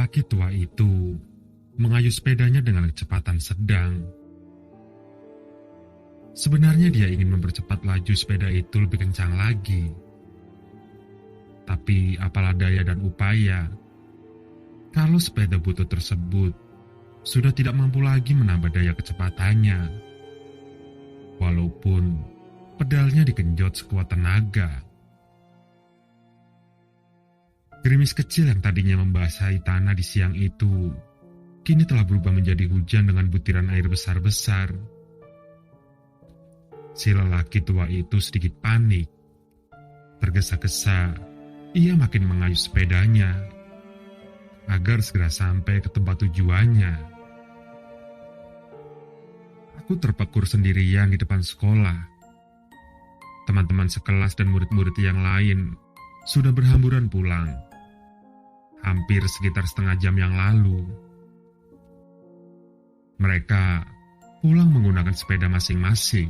lelaki tua itu mengayuh sepedanya dengan kecepatan sedang. Sebenarnya dia ingin mempercepat laju sepeda itu lebih kencang lagi. Tapi apalah daya dan upaya, kalau sepeda butut tersebut sudah tidak mampu lagi menambah daya kecepatannya. Walaupun pedalnya digenjot sekuat tenaga. Gerimis kecil yang tadinya membasahi tanah di siang itu, kini telah berubah menjadi hujan dengan butiran air besar-besar. Si lelaki tua itu sedikit panik. Tergesa-gesa, ia makin mengayuh sepedanya agar segera sampai ke tempat tujuannya. Aku terpekur sendirian di depan sekolah. Teman-teman sekelas dan murid-murid yang lain sudah berhamburan pulang. Hampir sekitar setengah jam yang lalu. Mereka pulang menggunakan sepeda masing-masing.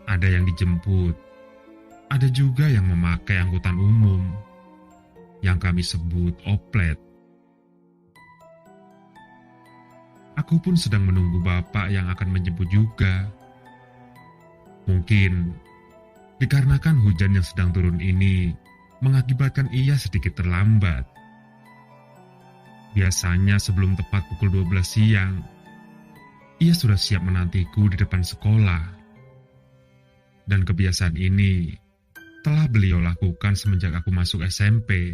Ada yang dijemput, ada juga yang memakai angkutan umum, yang kami sebut oplet. Aku pun sedang menunggu bapak yang akan menjemput juga. Mungkin dikarenakan hujan yang sedang turun ini mengakibatkan ia sedikit terlambat. Biasanya sebelum tepat pukul 12 siang, ia sudah siap menantiku di depan sekolah. Dan kebiasaan ini telah beliau lakukan semenjak aku masuk SMP.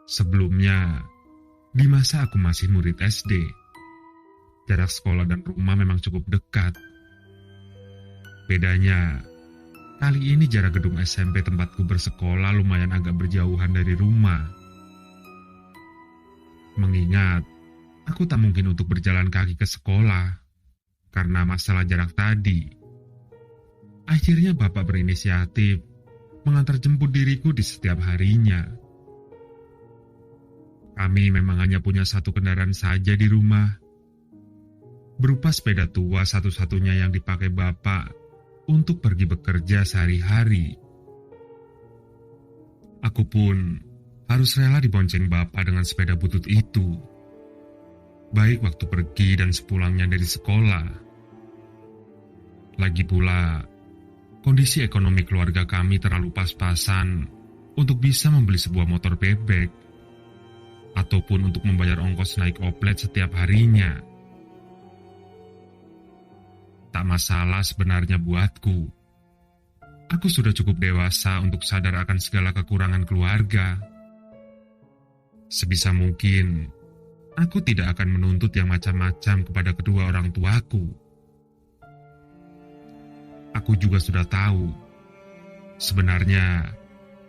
Sebelumnya, di masa aku masih murid SD, jarak sekolah dan rumah memang cukup dekat. Bedanya, kali ini jarak gedung SMP tempatku bersekolah lumayan agak berjauhan dari rumah. Mengingat, aku tak mungkin untuk berjalan kaki ke sekolah, karena masalah jarak tadi. Akhirnya bapak berinisiatif mengantar jemput diriku di setiap harinya. Kami memang hanya punya satu kendaraan saja di rumah, berupa sepeda tua satu-satunya yang dipakai bapak untuk pergi bekerja sehari-hari. Aku pun harus rela dibonceng bapak dengan sepeda butut itu, baik waktu pergi dan sepulangnya dari sekolah. Lagi pula, kondisi ekonomi keluarga kami terlalu pas-pasan untuk bisa membeli sebuah motor bebek ataupun untuk membayar ongkos naik oplet setiap harinya. Tak masalah sebenarnya buatku. Aku sudah cukup dewasa untuk sadar akan segala kekurangan keluarga. Sebisa mungkin, aku tidak akan menuntut yang macam-macam kepada kedua orang tuaku. Aku juga sudah tahu, sebenarnya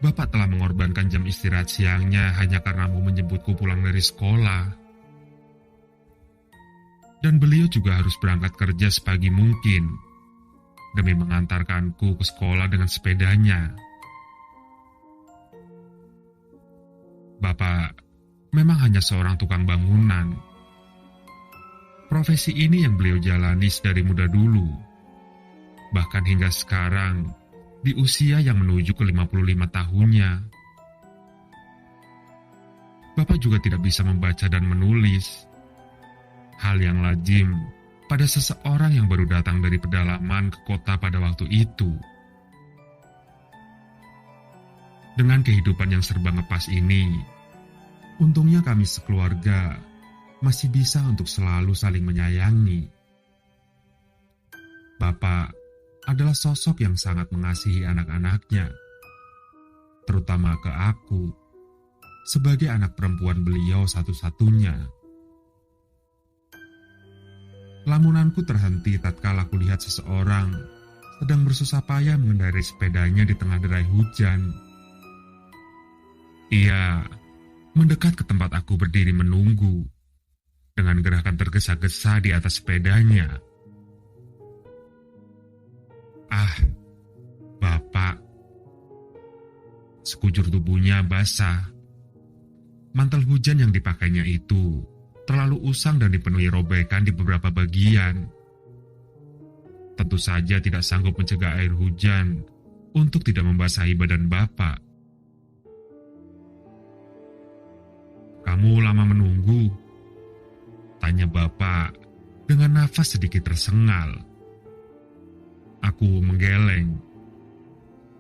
bapak telah mengorbankan jam istirahat siangnya hanya karena mau menjemputku pulang dari sekolah. Dan beliau juga harus berangkat kerja sepagi mungkin, demi mengantarkanku ke sekolah dengan sepedanya. Bapak memang hanya seorang tukang bangunan. Profesi ini yang beliau jalani dari muda dulu. Bahkan hingga sekarang, di usia yang menuju ke 55 tahunnya. Bapak juga tidak bisa membaca dan menulis. Hal yang lazim pada seseorang yang baru datang dari pedalaman ke kota pada waktu itu. Dengan kehidupan yang serba ngepas ini, untungnya kami sekeluarga masih bisa untuk selalu saling menyayangi. Bapak adalah sosok yang sangat mengasihi anak-anaknya, terutama ke aku, sebagai anak perempuan beliau satu-satunya. Lamunanku terhenti tatkala kulihat seseorang sedang bersusah payah mengendarai sepedanya di tengah derai hujan. Ia mendekat ke tempat aku berdiri menunggu, dengan gerakan tergesa-gesa di atas sepedanya. Ah, Bapak. Sekujur tubuhnya basah. Mantel hujan yang dipakainya itu terlalu usang dan dipenuhi robekan di beberapa bagian. Tentu saja tidak sanggup mencegah air hujan untuk tidak membasahi badan Bapak. Kamu lama menunggu? Tanya bapak dengan nafas sedikit tersengal. Aku menggeleng.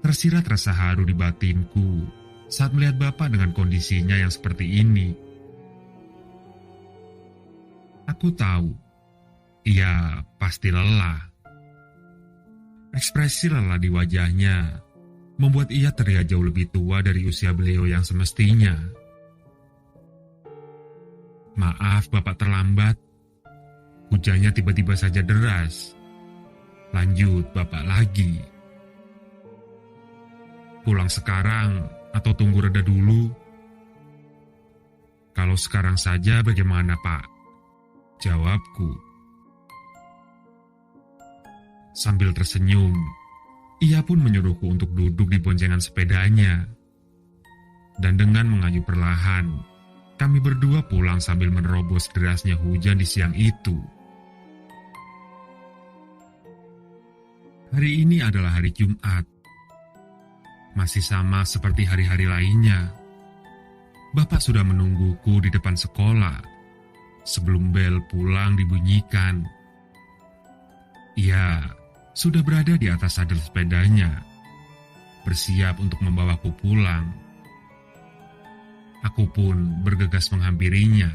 Tersirat rasa haru di batinku saat melihat bapak dengan kondisinya yang seperti ini. Aku tahu, ia pasti lelah. Ekspresi lelah di wajahnya membuat ia terlihat jauh lebih tua dari usia beliau yang semestinya. Maaf bapak terlambat. Hujannya tiba-tiba saja deras. Lanjut bapak lagi. Pulang sekarang atau tunggu reda dulu? Kalau sekarang saja bagaimana pak? Jawabku. Sambil tersenyum, ia pun menyuruhku untuk duduk di boncengan sepedanya. Dan dengan mengayuh perlahan, kami berdua pulang sambil menerobos derasnya hujan di siang itu. Hari ini adalah hari Jumat. Masih sama seperti hari-hari lainnya. Bapak sudah menungguku di depan sekolah sebelum bel pulang dibunyikan. Ia sudah berada di atas sadel sepedanya, bersiap untuk membawaku pulang. Aku pun bergegas menghampirinya.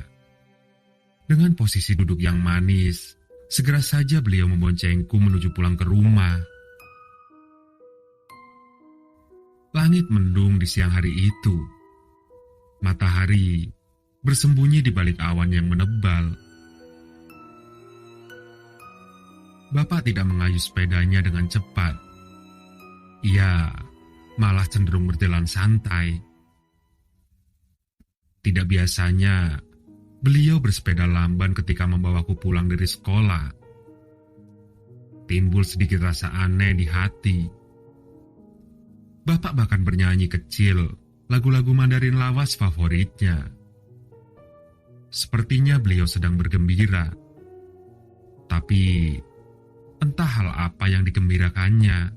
Dengan posisi duduk yang manis, segera saja beliau memboncengku menuju pulang ke rumah. Langit mendung di siang hari itu. Matahari bersembunyi di balik awan yang menebal. Bapak tidak mengayuh sepedanya dengan cepat. Ia malah cenderung berjalan santai. Tidak biasanya beliau bersepeda lamban ketika membawaku pulang dari sekolah. Timbul sedikit rasa aneh di hati. Bapak bahkan bernyanyi kecil lagu-lagu Mandarin lawas favoritnya. Sepertinya beliau sedang bergembira. Tapi entah hal apa yang digembirakannya.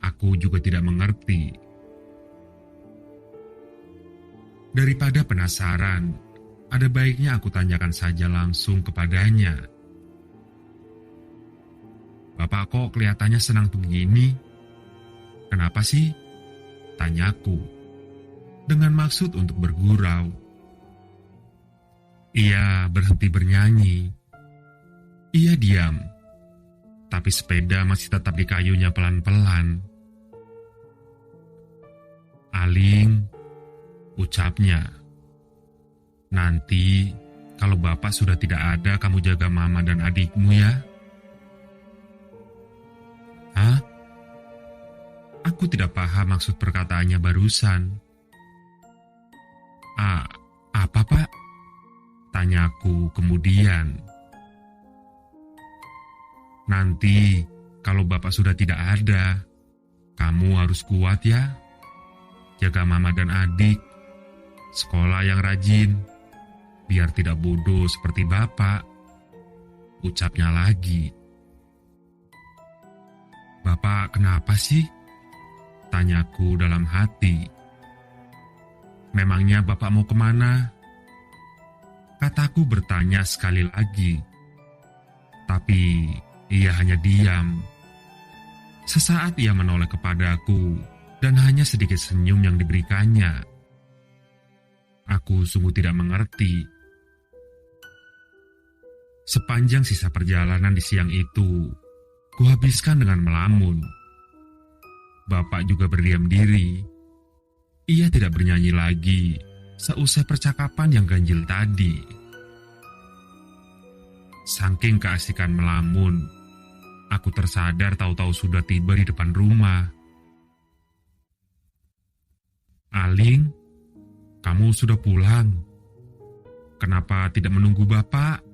Aku juga tidak mengerti. Daripada penasaran, ada baiknya aku tanyakan saja langsung kepadanya. Bapak kok kelihatannya senang begini? Kenapa sih? Tanyaku, dengan maksud untuk bergurau. Ia berhenti bernyanyi. Ia diam, tapi sepeda masih tetap dikayunya pelan-pelan. Aling, ucapnya. Nanti, kalau bapak sudah tidak ada, kamu jaga mama dan adikmu ya. Hah? Aku tidak paham maksud perkataannya barusan. Apa pak? Tanyaku kemudian. Nanti, kalau bapak sudah tidak ada, kamu harus kuat ya. Jaga mama dan adik. Sekolah yang rajin. Biar tidak bodoh seperti bapak. Ucapnya lagi. Bapak kenapa sih? Tanyaku dalam hati. Memangnya bapak mau kemana? Kataku bertanya sekali lagi. Tapi ia hanya diam. Sesaat ia menoleh kepadaku dan hanya sedikit senyum yang diberikannya. Aku sungguh tidak mengerti. Sepanjang sisa perjalanan di siang itu, kuhabiskan dengan melamun. Bapak juga berdiam diri. Ia tidak bernyanyi lagi seusai percakapan yang ganjil tadi. Saking keasikan melamun, aku tersadar tahu-tahu sudah tiba di depan rumah. Aling, kamu sudah pulang. Kenapa tidak menunggu bapak?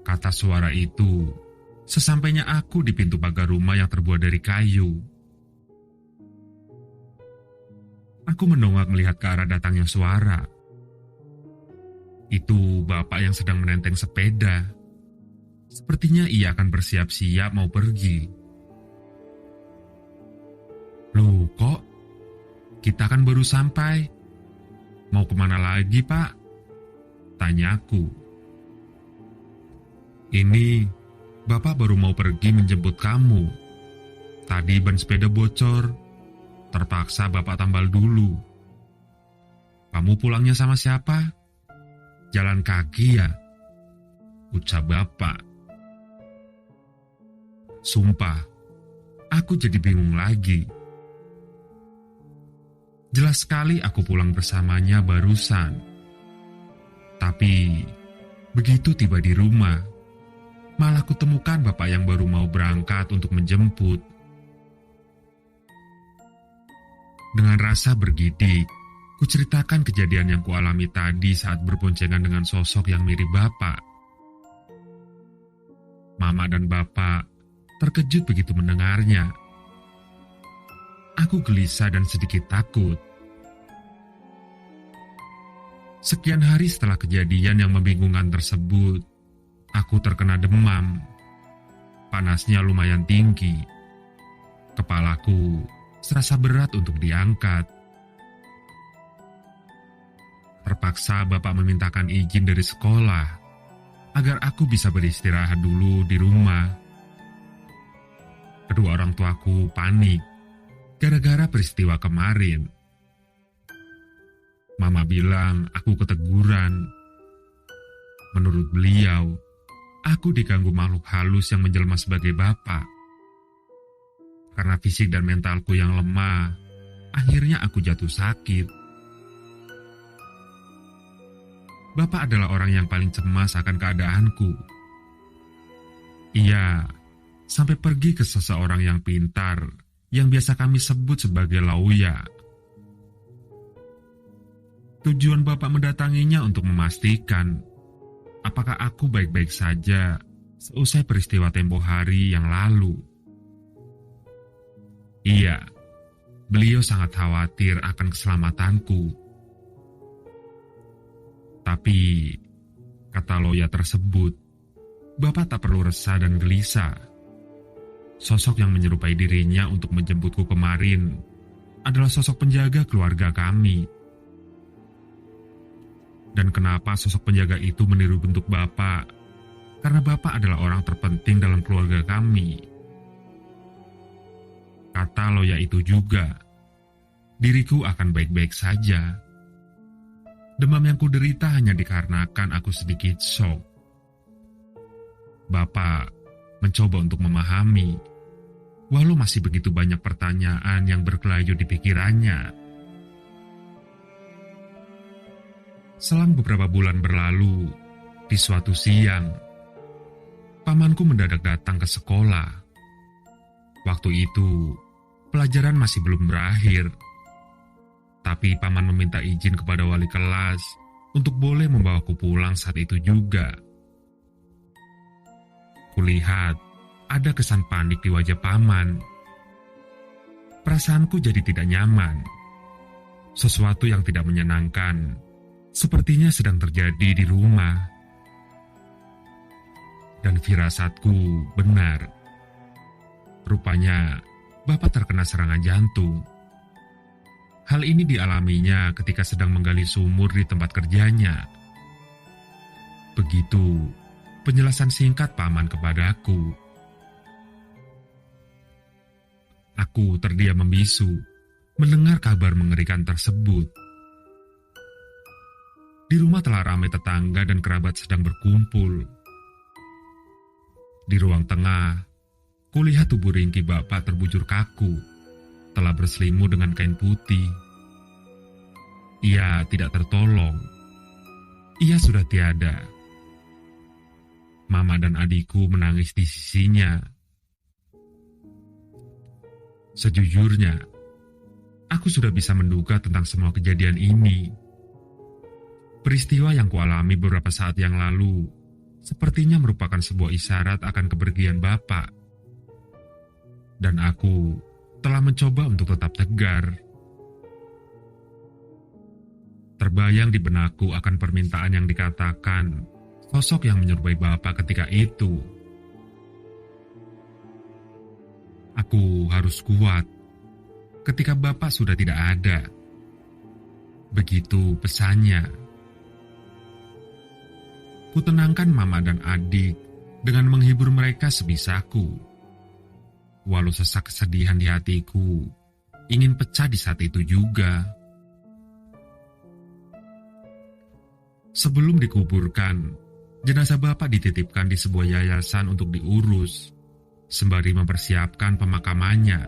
Kata suara itu sesampainya aku di pintu pagar rumah yang terbuat dari kayu. Aku mendongak melihat ke arah datangnya suara. Itu bapak yang sedang menenteng sepeda. Sepertinya ia akan bersiap-siap mau pergi. Loh kok? Kita kan baru sampai. Mau kemana lagi, Pak? Tanyaku. Ini, Bapak baru mau pergi menjemput kamu. Tadi ban sepeda bocor. Terpaksa Bapak tambal dulu. Kamu pulangnya sama siapa? Jalan kaki ya? Ucap Bapak. Sumpah, aku jadi bingung lagi. Jelas sekali aku pulang bersamanya barusan. Tapi, begitu tiba di rumah, malah kutemukan Bapak yang baru mau berangkat untuk menjemput. Dengan rasa bergidik, kuceritakan kejadian yang kualami tadi saat berboncengan dengan sosok yang mirip Bapak. Mama dan Bapak terkejut begitu mendengarnya. Aku gelisah dan sedikit takut. Sekian hari setelah kejadian yang membingungkan tersebut, aku terkena demam. Panasnya lumayan tinggi. Kepalaku serasa berat untuk diangkat. Terpaksa Bapak memintakan izin dari sekolah agar aku bisa beristirahat dulu di rumah. Kedua orang tuaku panik gara-gara peristiwa kemarin. Mama bilang aku keteguran. Menurut beliau, aku diganggu makhluk halus yang menjelma sebagai bapak. Karena fisik dan mentalku yang lemah, akhirnya aku jatuh sakit. Bapak adalah orang yang paling cemas akan keadaanku. Ia sampai pergi ke seseorang yang pintar, yang biasa kami sebut sebagai lauya. Tujuan Bapak mendatanginya untuk memastikan apakah aku baik-baik saja seusai peristiwa tempo hari yang lalu. Iya, beliau sangat khawatir akan keselamatanku. Tapi, kata loya tersebut, Bapak tak perlu resah dan gelisah. Sosok yang menyerupai dirinya untuk menjemputku kemarin adalah sosok penjaga keluarga kami. Dan kenapa sosok penjaga itu meniru bentuk Bapak? Karena Bapak adalah orang terpenting dalam keluarga kami. Kata loya itu juga, diriku akan baik-baik saja. Demam yang kuderita hanya dikarenakan aku sedikit shock. Bapak mencoba untuk memahami, walau masih begitu banyak pertanyaan yang berkelayut di pikirannya. Selang beberapa bulan berlalu, di suatu siang, pamanku mendadak datang ke sekolah. Waktu itu, pelajaran masih belum berakhir. Tapi paman meminta izin kepada wali kelas untuk boleh membawaku pulang saat itu juga. Kulihat ada kesan panik di wajah paman. Perasaanku jadi tidak nyaman. Sesuatu yang tidak menyenangkan sepertinya sedang terjadi di rumah. Dan firasatku benar. Rupanya Bapak terkena serangan jantung. Hal ini dialaminya ketika sedang menggali sumur di tempat kerjanya. Begitu penjelasan singkat paman kepadaku. Aku terdiam membisu mendengar kabar mengerikan tersebut. Di rumah telah ramai tetangga dan kerabat sedang berkumpul. Di ruang tengah, kulihat tubuh ringkih Bapak terbujur kaku, telah berselimut dengan kain putih. Ia tidak tertolong. Ia sudah tiada. Mama dan adikku menangis di sisinya. Sejujurnya, aku sudah bisa menduga tentang semua kejadian ini. Peristiwa yang kualami beberapa saat yang lalu sepertinya merupakan sebuah isyarat akan kepergian Bapak. Dan aku telah mencoba untuk tetap tegar. Terbayang di benakku akan permintaan yang dikatakan sosok yang menyerupai Bapak ketika itu. Aku harus kuat ketika Bapak sudah tidak ada. Begitu pesannya. Kutenangkan mama dan adik dengan menghibur mereka sebisaku. Walau sesak kesedihan di hatiku ingin pecah di saat itu juga. Sebelum dikuburkan, jenazah bapak dititipkan di sebuah yayasan untuk diurus, sembari mempersiapkan pemakamannya.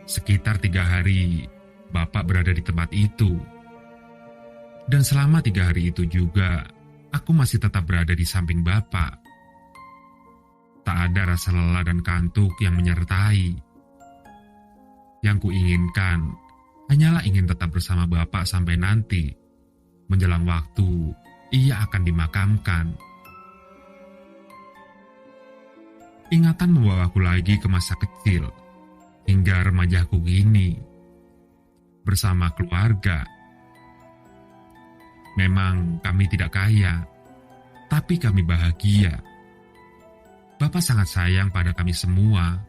Sekitar 3 hari, bapak berada di tempat itu. Dan selama 3 hari itu juga, aku masih tetap berada di samping bapak. Tak ada rasa lelah dan kantuk yang menyertai. Yang kuinginkan, hanyalah ingin tetap bersama bapak sampai nanti. Menjelang waktu, ia akan dimakamkan. Ingatan membawaku lagi ke masa kecil, hingga remajaku gini, bersama keluarga. Memang kami tidak kaya, tapi kami bahagia. Bapak sangat sayang pada kami semua.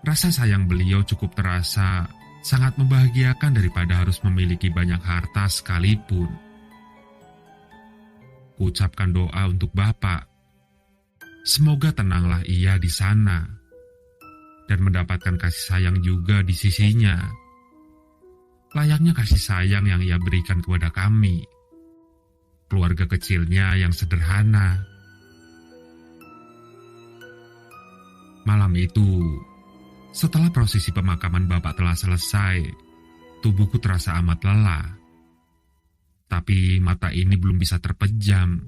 Rasa sayang beliau cukup terasa, sangat membahagiakan daripada harus memiliki banyak harta sekalipun. Kuucapkan doa untuk Bapak. Semoga tenanglah ia di sana dan mendapatkan kasih sayang juga di sisinya. Layaknya kasih sayang yang ia berikan kepada kami, keluarga kecilnya yang sederhana. Malam itu, setelah prosesi pemakaman bapak telah selesai, tubuhku terasa amat lelah. Tapi mata ini belum bisa terpejam.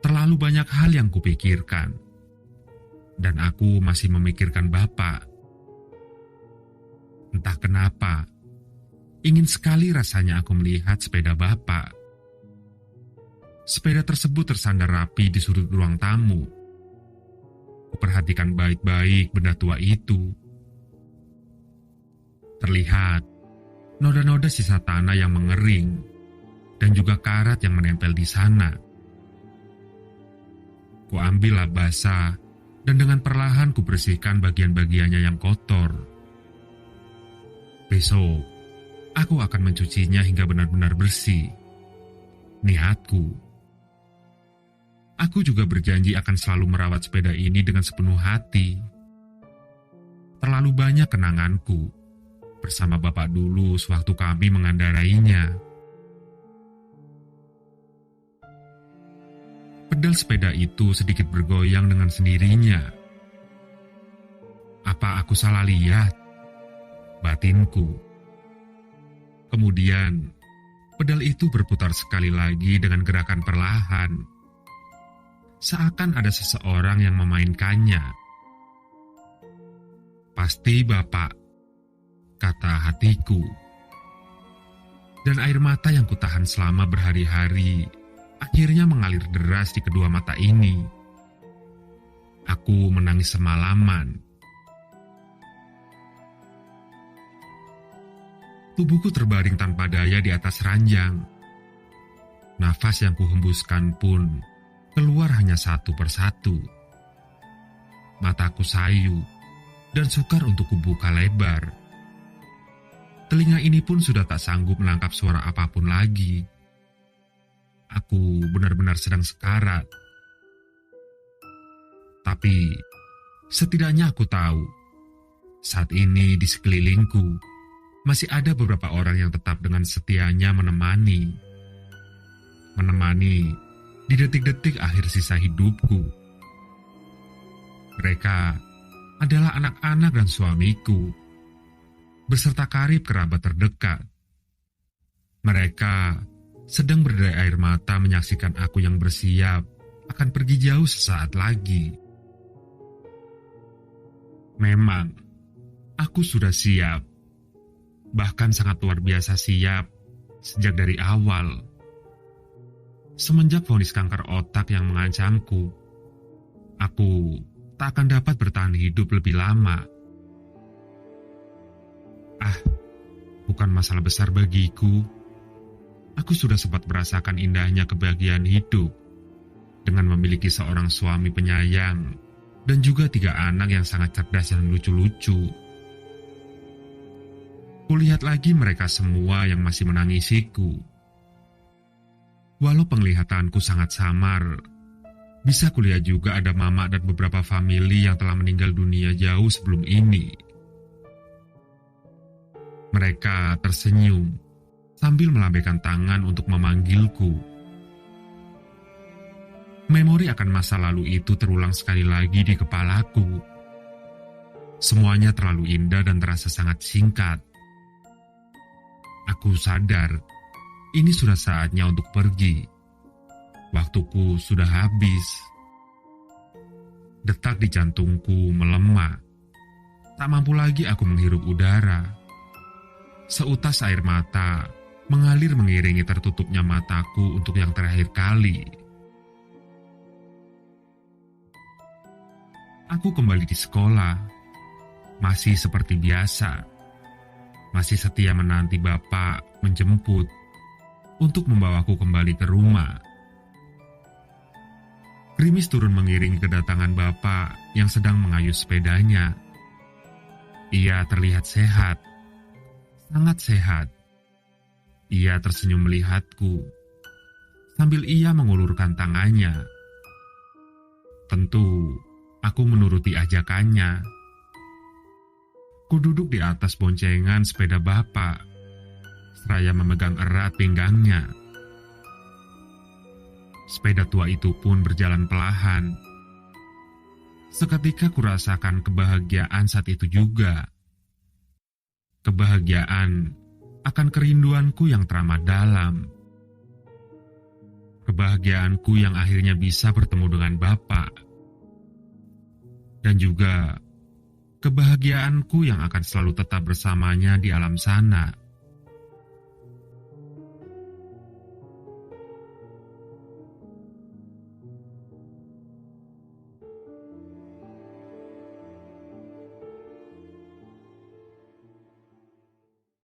Terlalu banyak hal yang kupikirkan. Dan aku masih memikirkan bapak. Entah kenapa, ingin sekali rasanya aku melihat sepeda bapak. Sepeda tersebut tersandar rapi di sudut ruang tamu. Kuperhatikan baik-baik benda tua itu. Terlihat noda-noda sisa tanah yang mengering dan juga karat yang menempel di sana. Kuambil lap basah dan dengan perlahan kubersihkan bagian-bagiannya yang kotor. Besok, aku akan mencucinya hingga benar-benar bersih. Niatku. Aku juga berjanji akan selalu merawat sepeda ini dengan sepenuh hati. Terlalu banyak kenanganku bersama bapak dulu sewaktu kami mengendarainya. Pedal sepeda itu sedikit bergoyang dengan sendirinya. Apa aku salah lihat? Batinku. Kemudian, pedal itu berputar sekali lagi dengan gerakan perlahan. Seakan ada seseorang yang memainkannya. Pasti bapak, kata hatiku. Dan air mata yang kutahan selama berhari-hari akhirnya mengalir deras di kedua mata ini. Aku menangis semalaman. Tubuhku terbaring tanpa daya di atas ranjang. Nafas yang kuhembuskan pun keluar hanya satu persatu. Mataku sayu dan sukar untuk kubuka lebar. Telinga ini pun sudah tak sanggup menangkap suara apapun lagi. Aku benar-benar sedang sekarat. Tapi setidaknya aku tahu, saat ini di sekelilingku masih ada beberapa orang yang tetap dengan setianya menemani di detik-detik akhir sisa hidupku. Mereka adalah anak-anak dan suamiku, beserta karib kerabat terdekat. Mereka sedang berdai air mata menyaksikan aku yang bersiap akan pergi jauh sesaat lagi. Memang, aku sudah siap, bahkan sangat luar biasa siap sejak dari awal. Semenjak vonis kanker otak yang mengancamku, aku tak akan dapat bertahan hidup lebih lama. Bukan masalah besar bagiku. Aku sudah sempat merasakan indahnya kebahagiaan hidup dengan memiliki seorang suami penyayang dan juga 3 anak yang sangat cerdas dan lucu-lucu. Kulihat lagi mereka semua yang masih menangisiku. Walau penglihatanku sangat samar, bisa kulihat juga ada mama dan beberapa famili yang telah meninggal dunia jauh sebelum ini. Mereka tersenyum sambil melambaikan tangan untuk memanggilku. Memori akan masa lalu itu terulang sekali lagi di kepalaku. Semuanya terlalu indah dan terasa sangat singkat. Aku sadar, ini sudah saatnya untuk pergi. Waktuku sudah habis. Detak di jantungku melemah. Tak mampu lagi aku menghirup udara. Seutas air mata mengalir mengiringi tertutupnya mataku untuk yang terakhir kali. Aku kembali di sekolah. Masih seperti biasa. Masih setia menanti bapak menjemput untuk membawaku kembali ke rumah. Gerimis turun mengiringi kedatangan bapak yang sedang mengayuh sepedanya. Ia terlihat sehat, sangat sehat. Ia tersenyum melihatku, sambil ia mengulurkan tangannya. Tentu, aku menuruti ajakannya. Kududuk di atas boncengan sepeda bapak, seraya memegang erat pinggangnya. Sepeda tua itu pun berjalan perlahan. Seketika kurasakan kebahagiaan saat itu juga. Kebahagiaan akan kerinduanku yang teramat dalam. Kebahagiaanku yang akhirnya bisa bertemu dengan bapak. Dan juga kebahagiaanku yang akan selalu tetap bersamanya di alam sana.